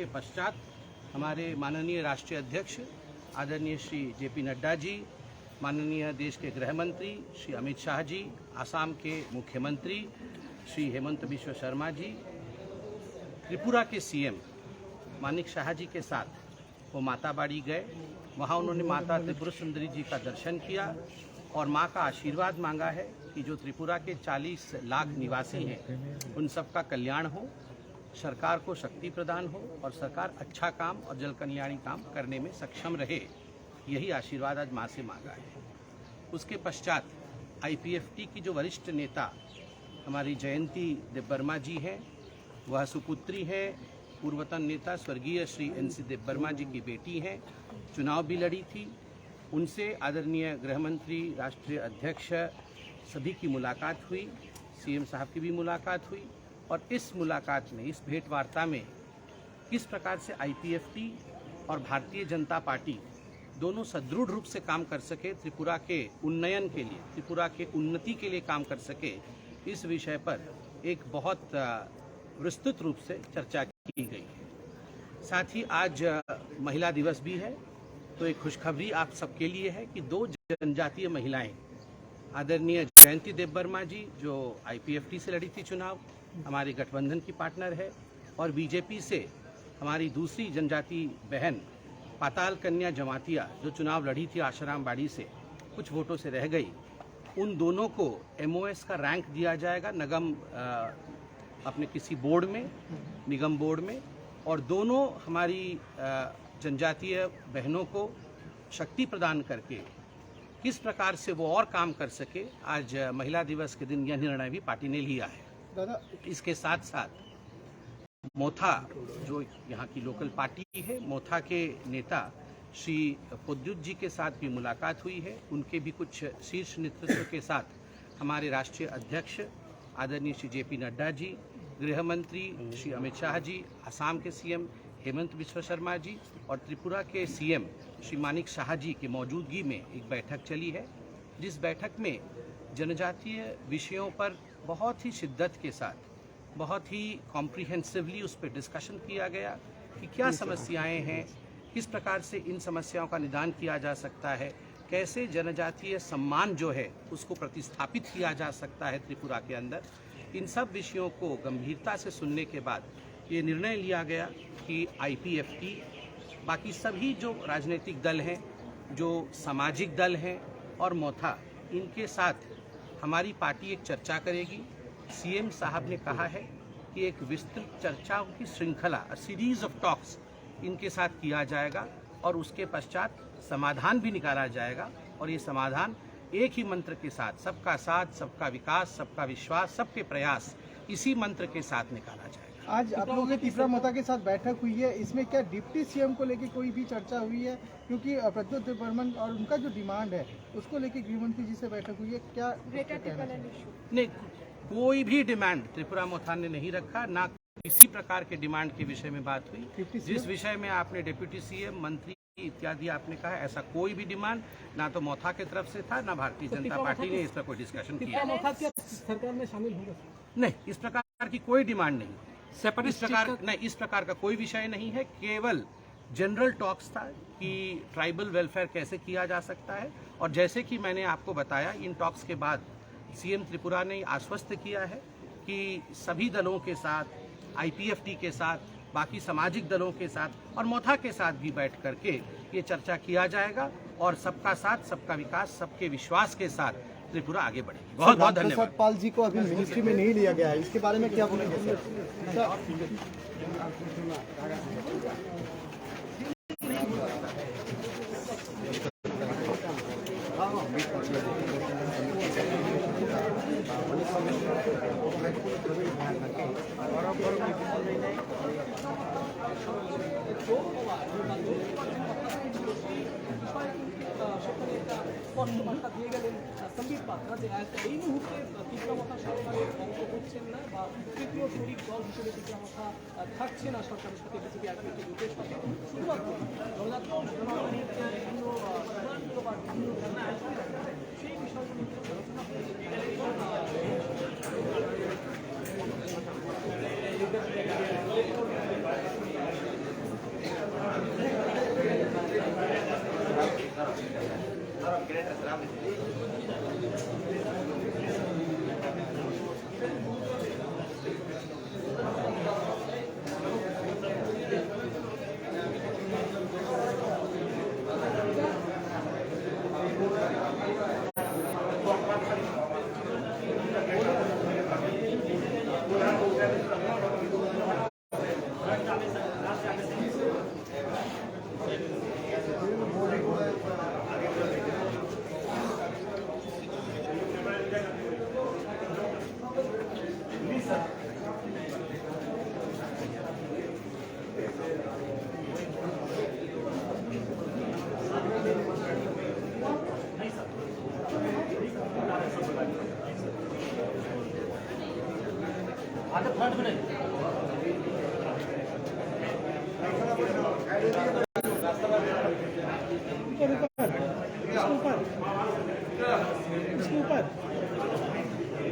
उसके पश्चात हमारे माननीय राष्ट्रीय अध्यक्ष आदरणीय श्री जेपी नड्डा जी, माननीय देश के गृह मंत्री श्री अमित शाह जी, असम के मुख्यमंत्री श्री हेमंत बिश्व शर्मा जी, त्रिपुरा के सीएम मानिक शाह जी के साथ वो माताबाड़ी गए। वहाँ उन्होंने माता त्रिपुरा सुंदरी जी का दर्शन किया और माँ का आशीर्वाद मांगा है कि जो त्रिपुरा के 40 लाख निवासी हैं उन सबका कल्याण हो, सरकार को शक्ति प्रदान हो और सरकार अच्छा काम और जल कल्याणी काम करने में सक्षम रहे। यही आशीर्वाद आज माँ से मांगा है। उसके पश्चात आईपीएफटी की जो वरिष्ठ नेता हमारी जयंती देबबर्मा जी हैं, वह सुपुत्री हैं, पूर्वतन नेता स्वर्गीय श्री एनसी देबबर्मा जी की बेटी हैं, चुनाव भी लड़ी थी। उनसे आदरणीय गृह मंत्री, राष्ट्रीय अध्यक्ष सभी की मुलाकात हुई, सीएम साहब की भी मुलाकात हुई और इस मुलाकात में, इस भेंट वार्ता में किस प्रकार से आईपीएफटी और भारतीय जनता पार्टी दोनों सदृढ़ रूप से काम कर सके, त्रिपुरा के उन्नयन के लिए, त्रिपुरा के उन्नति के लिए काम कर सके, इस विषय पर एक बहुत विस्तृत रूप से चर्चा की गई है। साथ ही आज महिला दिवस भी है, तो एक खुशखबरी आप सबके लिए है कि 2 जनजातीय महिलाएं, आदरणीय जयंती देबबर्मा जी जो आईपीएफटी से लड़ी थी चुनाव, हमारे गठबंधन की पार्टनर है, और बीजेपी से हमारी दूसरी जनजाति बहन पाताल कन्या जमातिया जो चुनाव लड़ी थी आशाराम बाड़ी से, कुछ वोटों से रह गई। उन दोनों को एमओएस का रैंक दिया जाएगा निगम अपने किसी बोर्ड में, निगम बोर्ड में, और दोनों हमारी जनजातीय बहनों को शक्ति प्रदान करके किस प्रकार से वो और काम कर सके, आज महिला दिवस के दिन यह निर्णय भी पार्टी ने लिया है। दादा, इसके साथ साथ मोथा जो यहाँ की लोकल पार्टी है, मोथा के नेता श्री पुद्युत जी के साथ भी मुलाकात हुई है। उनके भी कुछ शीर्ष नेतृत्व के साथ हमारे राष्ट्रीय अध्यक्ष आदरणीय श्री जेपी नड्डा जी, गृह मंत्री श्री अमित शाह जी, असम के सीएम हेमंत बिश्व शर्मा जी और त्रिपुरा के सीएम श्री मानिक शाह जी की मौजूदगी में एक बैठक चली है, जिस बैठक में जनजातीय विषयों पर बहुत ही शिद्दत के साथ, बहुत ही कॉम्प्रिहेंसिवली उस पर डिस्कशन किया गया कि क्या समस्याएं हैं, किस प्रकार से इन समस्याओं का निदान किया जा सकता है, कैसे जनजातीय सम्मान जो है उसको प्रतिस्थापित किया जा सकता है त्रिपुरा के अंदर। इन सब विषयों को गंभीरता से सुनने के बाद ये निर्णय लिया गया कि आईपीएफटी, बाकी सभी जो राजनीतिक दल हैं, जो सामाजिक दल हैं और मोथा, इनके साथ हमारी पार्टी एक चर्चा करेगी। सीएम साहब ने कहा है कि एक विस्तृत चर्चाओं की श्रृंखला, सीरीज ऑफ टॉक्स इनके साथ किया जाएगा और उसके पश्चात समाधान भी निकाला जाएगा, और ये समाधान एक ही मंत्र के साथ, सबका साथ, सबका विकास, सबका विश्वास, सबके प्रयास, इसी मंत्र के साथ निकाला जाएगा। आज आप लोगों की त्रिपुरा मोथा के साथ बैठक हुई है, इसमें क्या डिप्टी सीएम को लेकर कोई भी चर्चा हुई है? क्योंकि प्रद्युत देबबर्मन और उनका जो डिमांड है उसको लेकर गृहमंत्री जी से बैठक हुई है, क्या? नहीं, कोई भी डिमांड त्रिपुरा मोथा ने नहीं रखा, ना किसी प्रकार के डिमांड के विषय में बात हुई। जिस विषय में आपने डिप्टी सीएम, मंत्री इत्यादि आपने कहा, ऐसा कोई भी डिमांड ना तो मोथा की तरफ से था, ना भारतीय जनता पार्टी ने इस पर कोई डिस्कशन किया। सरकार में शामिल होगा? नहीं, इस प्रकार की कोई डिमांड नहीं, इस प्रकार का कोई विषय नहीं है। केवल जनरल टॉक्स था कि ट्राइबल वेलफेयर कैसे किया जा सकता है, और जैसे कि मैंने आपको बताया, इन टॉक्स के बाद सीएम त्रिपुरा ने आश्वस्त किया है कि सभी दलों के साथ, आईपीएफटी के साथ, बाकी सामाजिक दलों के साथ और मोथा के साथ भी बैठ करके ये चर्चा किया जाएगा, और सबका साथ, सबका विकास, सबके विश्वास के साथ त्रिपुरा आगे बढ़ेगी। बहुत बहुत धन्यवाद। पाल जी को अभी मिनिस्ट्री में नहीं लिया गया है, इसके बारे में क्या बोलेंगे सर? স্পষ্টবার্তা দিয়ে গেলেন সম্বিত পাত্রা যে এই মুহূর্তে ত্রিপুরা মোথা সরকারের অংশ হচ্ছেন না বা তৃতীয় শরিক দল হিসেবে ত্রিপুরা মোথা থাকছে না সরকারের সাথে, বিজেপি আইপিএফটি জোটের সাথে। শুধুমাত্র জনজাতীয় জনগণের বিভিন্ন সীমান্ত বা বিভিন্ন সেই বিষয়গুলো আলোচনা করে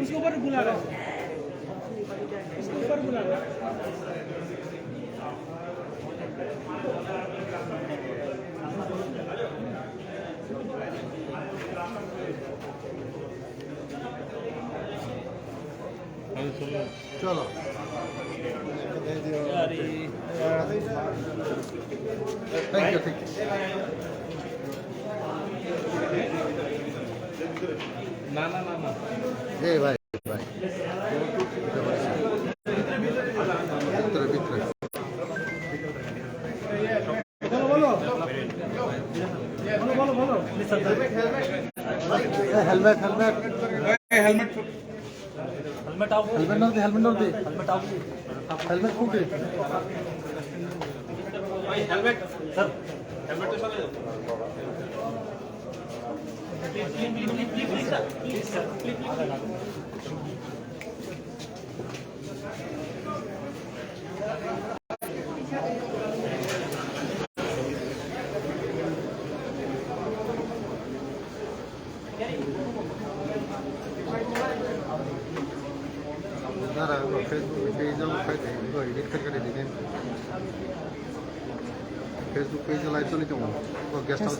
उसके ऊपर बुला रहा है, उसके ऊपर बुला रहा है। चलो थैंक यू ना ना ना ना ए भाई भाई ভিতরে ভিতরে बोलो बोलो बोलो हेलमेट हेलमेट हेलमेट आओ, helmet not they helmet not they helmet आओ, हेलमेट फूटे हेलमेट सर, हेलमेट तो चले प्लीज सर ना रहा फेसबुक पेज इनको एडिट करके देंगे फेसबुक पेज लाइव तो नहीं तो वो गेस्ट हाउस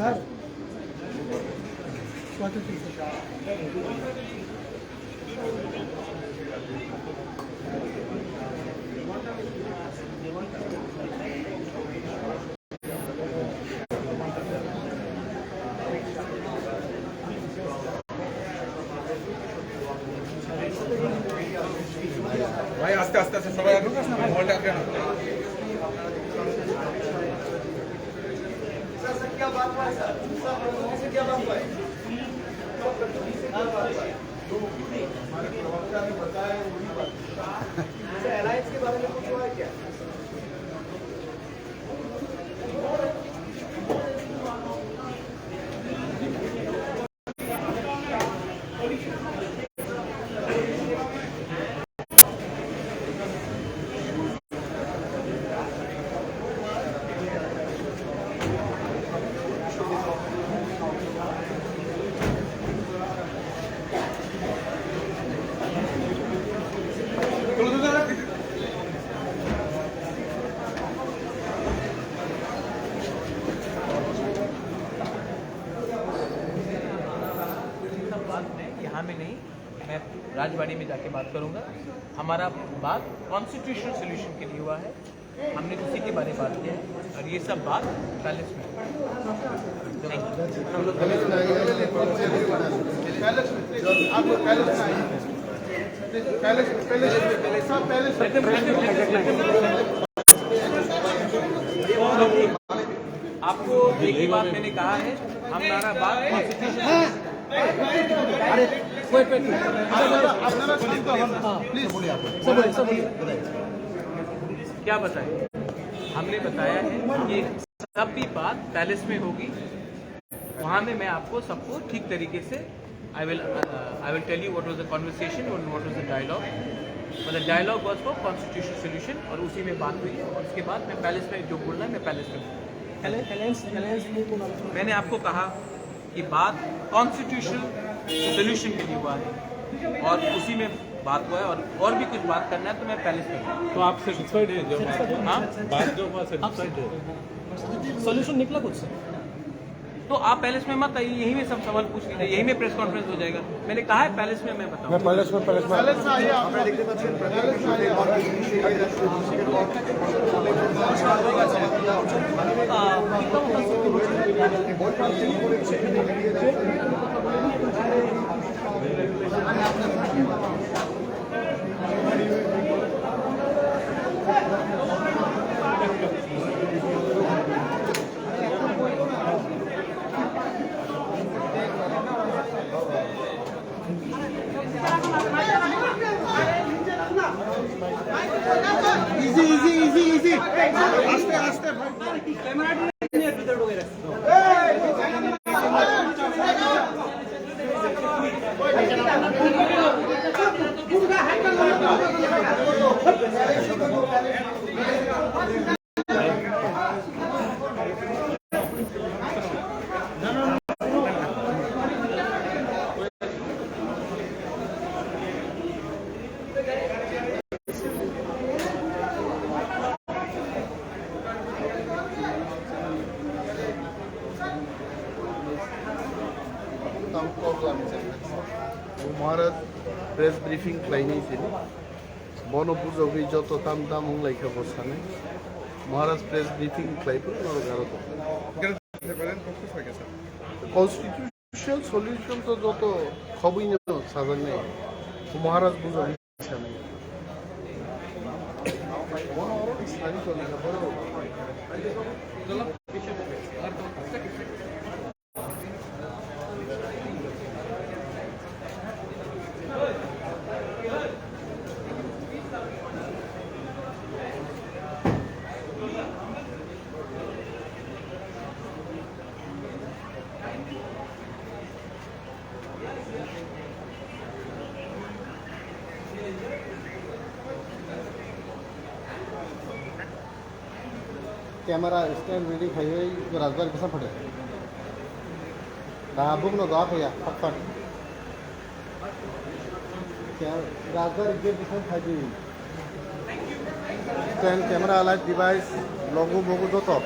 ভাই আস্তে আস্তে আস্তে সবাই মোবাইলটা কেন यहाँ में नहीं, मैं राजवाड़ी में जाके बात करूँगा। हमारा बात कॉन्स्टिट्यूशनल सोल्यूशन के लिए हुआ है, हमने उसी के बारे में बात किया है और ये सब बात पैलेस में आपको एक ही बात मैंने कहा है, हमारा बात कॉन्स्टिट्यूशन क्या बताएं? हमने बताया है कि सब भी बात पैलेस में होगी, वहाँ में मैं आपको सबको ठीक तरीके से I will tell you what was the conversation and what was the dialogue. But the dialogue was for constitutional solution और उसी में बात हुई और उसके बाद मैं पैलेस में जो बोलना है मैं पैलेस में मैंने आपको कहा कि बात कॉन्स्टिट्यूशनल सोल्यूशन के लिए हुआ है और उसी में बात हुआ है और भी कुछ बात करना है तो मैं पैलेस में तो आप सेटिस्फाइड है जो हाँ बात जो हुआ सेटिस्फाइड है सोल्यूशन निकला कुछ से? तो आप पैलेस में मत आइए, यहीं में सब सवाल पूछ लीजिए, यहीं में प्रेस कॉन्फ्रेंस हो जाएगा। मैंने कहा है पैलेस में मैं बताऊँ। पैलेस में आइए आप महाराज प्रेस ब्रिफिं खालायनाय दिनै बनपुजावै जत ताम ताम लायखा बसाने महाराज प्रेस ब्रिफिं खालायबो नरगारो कन्स्टिट्यूशनल सल्यूशन तो जत खबैनो साजानाय महाराज बुजावै साने कैमरा स्टैंड रेडी खाइए जो राजबार कैसा फटे बुक न दवा खाइया फट फट क्या राजबार गेट दिखा खाई स्टैंड कैमरा लाइट डिवाइस लोगो बोगो दो तो